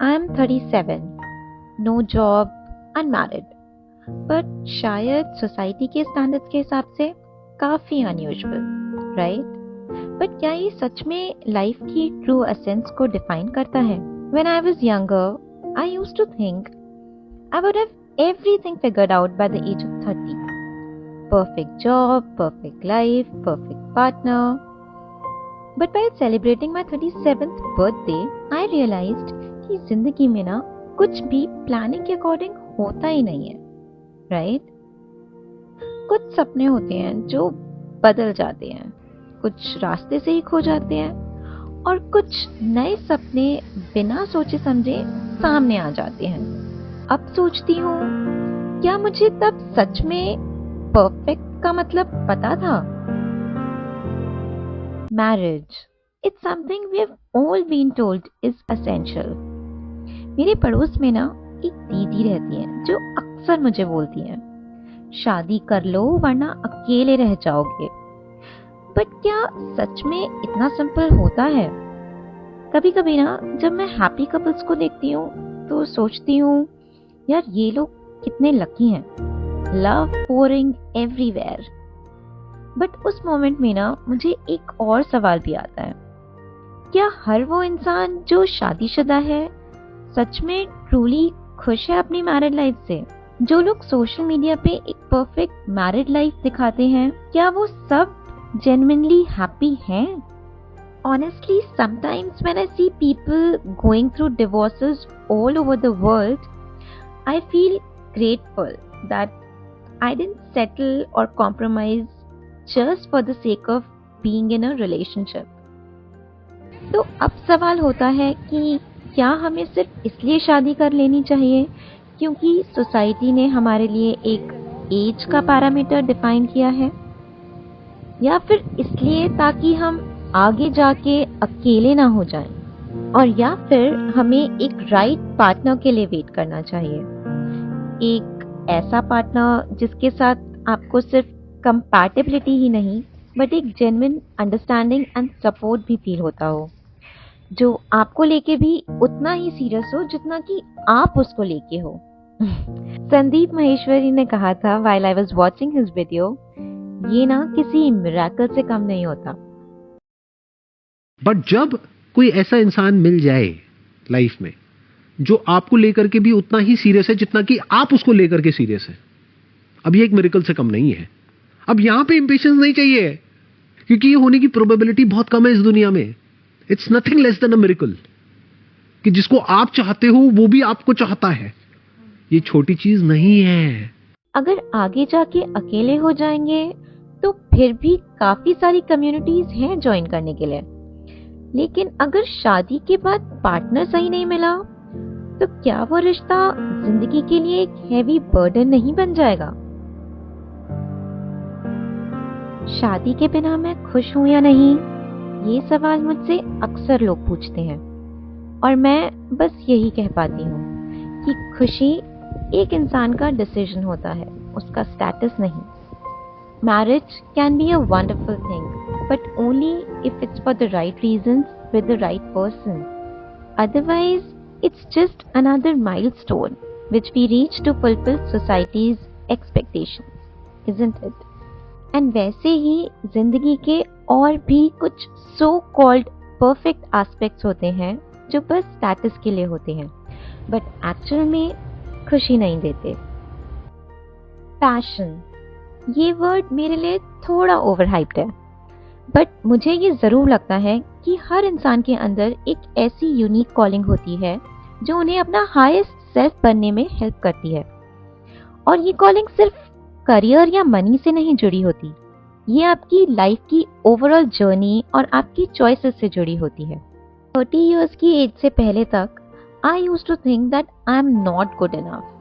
I'm 37, no job, unmarried. But शायद society के standards के हिसाब से काफी अनयूजुअल, राइट? बट क्या ये सच में लाइफ की ट्रू एसेंस को डिफाइन करता है? When I was younger, I used to think I would have everything figured out by the age of 30. Perfect job, perfect life, perfect partner. But by celebrating my 37th birthday, I realized कि जिंदगी में ना कुछ भी planning के according होता ही नहीं है, राइट? कुछ सपने होते हैं जो बदल जाते हैं, कुछ रास्ते से ही खो जाते हैं, और कुछ नए सपने बिना सोचे समझे सामने आ जाते हैं. अब सोचती हूँ, क्या मुझे तब सच में परफेक्ट का मतलब पता था? Marriage. It's something we've all been told is essential. मेरे पड़ोस में ना एक दीदी रहती है जो अक्सर मुझे बोलती है, शादी कर लो वरना अकेले रह जाओगे. बट क्या सच में इतना सिंपल होता है? कभी कभी ना जब मैं हैप्पी कपल्स को देखती हूँ तो सोचती हूँ, यार ये लोग कितने लकी हैं. Love pouring everywhere. बट उस मोमेंट में ना मुझे एक और सवाल भी आता है, क्या हर वो इंसान जो शादीशुदा है सच में ट्रूली खुश है अपनी मैरिड लाइफ से? जो लोग सोशल मीडिया पे एक परफेक्ट मैरिड लाइफ दिखाते हैं, क्या वो सब genuinely happy हैं? Honestly, sometimes when I see people going through divorces all over the world, I feel grateful that I didn't settle or compromise just for the sake of being in a relationship. तो अब सवाल होता है कि क्या हमें सिर्फ इसलिए शादी कर लेनी चाहिए क्योंकि सोसाइटी ने हमारे लिए एक एज का पैरामीटर डिफाइन किया है, या फिर इसलिए ताकि हम आगे जाके अकेले ना हो जाएं, और या फिर हमें एक राइट पार्टनर के लिए वेट करना चाहिए. एक ऐसा पार्टनर जिसके साथ आपको सिर्फ कंपैटिबिलिटी ही नहीं बट एक जेन्युइन अंडरस्टैंडिंग एंड सपोर्ट भी फील होता हो, जो आपको लेके भी उतना ही सीरियस हो जितना कि आप उसको लेके हो. संदीप महेश्वरी ने कहा था while I was watching his video, ये ना किसी मिरेकल से कम नहीं होता. बट जब कोई ऐसा इंसान मिल जाए लाइफ में जो आपको लेकर के भी उतना ही सीरियस है जितना कि आप उसको लेकर के सीरियस है, अब ये एक मिरेकल से कम नहीं है. अब यहां पे इंपेशेंस नहीं चाहिए, क्योंकि ये होने की प्रोबेबिलिटी बहुत कम है इस दुनिया में. It's nothing less than a miracle कि जिसको आप चाहते हो वो भी आपको चाहता है. ये छोटी चीज नहीं है. अगर आगे जाके अकेले हो जाएंगे तो फिर भी काफी सारी कम्युनिटीज हैं ज्वाइन करने के लिए. लेकिन अगर शादी के बाद पार्टनर सही नहीं मिला तो क्या वो रिश्ता जिंदगी के लिए एक हैवी बर्डन नहीं बन जाएगा? शादी के बिना मैं खुश हूं या नहीं, ये सवाल मुझसे अक्सर लोग पूछते हैं, और मैं बस यही कह पाती हूँ कि खुशी एक इंसान का डिसीजन होता है, उसका स्टेटस नहीं. Marriage can be a wonderful thing but only if it's for the right reasons with the right person. Otherwise, it's just another milestone which we reach to fulfill society's expectations, isn't it? And वैसे ही जिंदगी के और भी कुछ so called perfect aspects होते हैं जो बस स्टेटस के लिए होते हैं but actual में खुशी नहीं देते. पैशन, ये वर्ड मेरे लिए थोड़ा ओवरहाइप्ड है, बट मुझे ये जरूर लगता है कि हर इंसान के अंदर एक ऐसी यूनिक कॉलिंग होती है जो उन्हें अपना हाईएस्ट सेल्फ बनने में हेल्प करती है. और ये कॉलिंग सिर्फ करियर या मनी से नहीं जुड़ी होती, ये आपकी लाइफ की ओवरऑल जर्नी और आपकी चॉइसेस से जुड़ी होती है. 30 इयर्स की एज से पहले तक I used to think that I am not good enough.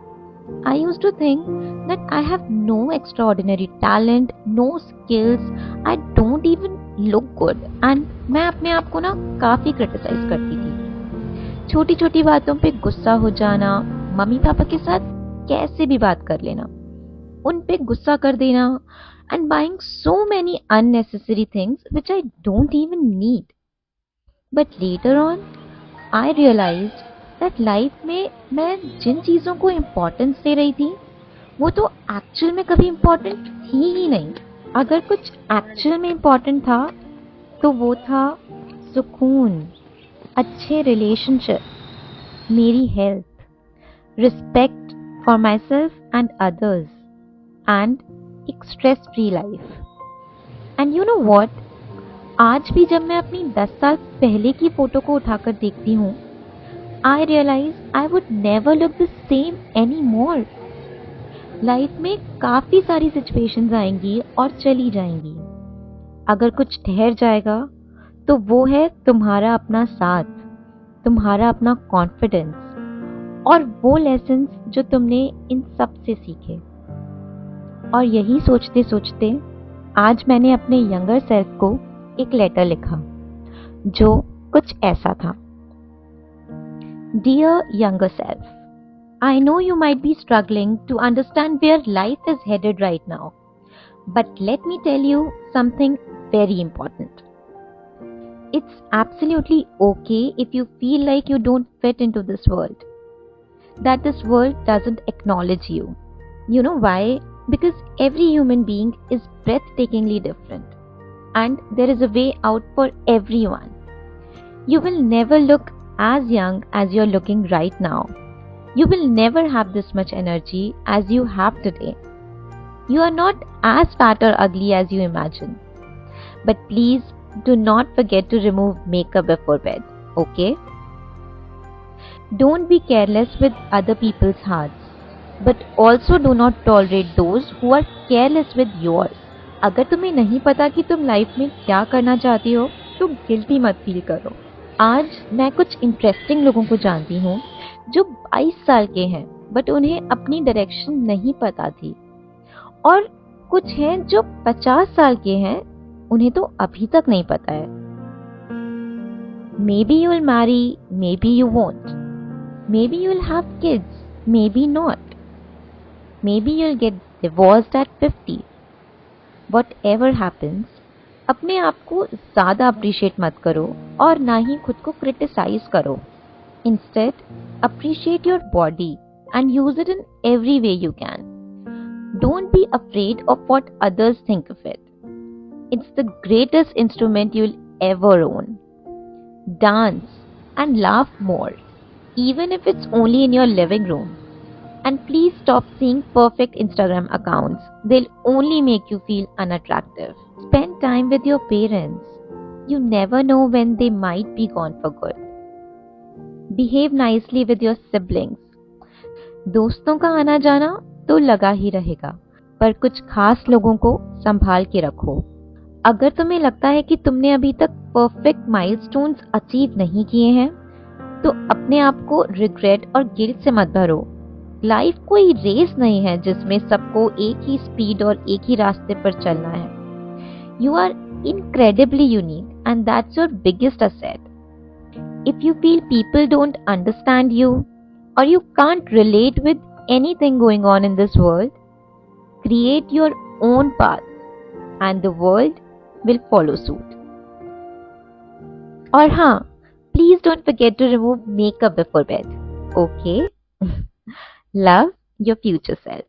I used to think that I have no extraordinary talent, no skills, I don't even look good, and मैं अपने आप को ना काफी क्रिटिसाइज करती थी. छोटी छोटी बातों पे गुस्सा हो जाना, मम्मी पापा के साथ कैसे भी बात कर लेना, उन पे गुस्सा कर देना, and buying so many unnecessary things which I don't even need. But later on, I realized that life में मैं जिन चीज़ों को इम्पोर्टेंस दे रही थी वो तो एक्चुअल में कभी इम्पोर्टेंट थी ही नहीं। अगर कुछ एक्चुअल में इम्पोर्टेंट था तो वो था सुकून, अच्छे रिलेशनशिप, मेरी health, respect for my self and others and एक stress free life. And you know what, आज भी जब मैं अपनी 10 साल पहले की फोटो को उठाकर देखती हूँ, I realise I would never look the same any more. Life में काफ़ी सारी सिचुएशंस आएंगी और चली जाएंगी। अगर कुछ ठहर जाएगा तो वो है तुम्हारा अपना साथ, तुम्हारा अपना कॉन्फिडेंस और वो लेसन्स जो तुमने इन सब से सीखे। और यही सोचते सोचते आज मैंने अपने यंगर सेल्फ को एक लेटर लिखा जो कुछ ऐसा था। Dear younger self, I know you might be struggling to understand where life is headed right now, but let me tell you something very important. It's absolutely okay if you feel like you don't fit into this world, that this world doesn't acknowledge you. You know why? Because every human being is breathtakingly different, and there is a way out for everyone. You will never look as young as you're looking right now. You will never have this much energy as you have today. You are not as fat or ugly as you imagine. But please do not forget to remove makeup before bed, okay? Don't be careless with other people's hearts, but also do not tolerate those who are careless with yours. अगर तुम्हें नहीं पता कि तुम life में क्या करना चाहती हो तो गिल्टी मत फील करो। आज मैं कुछ इंटरेस्टिंग लोगों को जानती हूँ जो 22 साल के हैं बट उन्हें अपनी डायरेक्शन नहीं पता थी, और कुछ हैं जो 50 साल के हैं, उन्हें तो अभी तक नहीं पता है। Maybe you will marry, maybe you won't, maybe you will have kids, maybe not, maybe you will get divorced at 50। Whatever happens, अपने आप को ज्यादा अप्रिशिएट मत करो और ना ही खुद को क्रिटिसाइज करो। Instead, appreciate your body and use it in every way you can. Don't be afraid of what others think of it. It's the greatest instrument you'll ever own. Dance and laugh more, even if it's only in your living room. And please stop seeing perfect Instagram accounts. They'll only make you feel unattractive. Spend time with your parents. You never know when they might be gone for good. Behave nicely with your siblings. दोस्तों का आना जाना तो लगा ही रहेगा, पर कुछ खास लोगों को संभाल के रखो। अगर तुम्हें लगता है कि तुमने अभी तक परफेक्ट माइलस्टोन्स अचीव नहीं किए हैं तो अपने आप को रिग्रेट और गिल्ट से मत भरो। लाइफ कोई रेस नहीं है जिसमें सबको एक ही स्पीड और एक ही रास्ते पर चलना है। You are incredibly unique and that's your biggest asset. If you feel people don't understand you or you can't relate with anything going on in this world, create your own path and the world will follow suit. और हाँ, please don't forget to remove makeup before bed, okay? Love, your future self.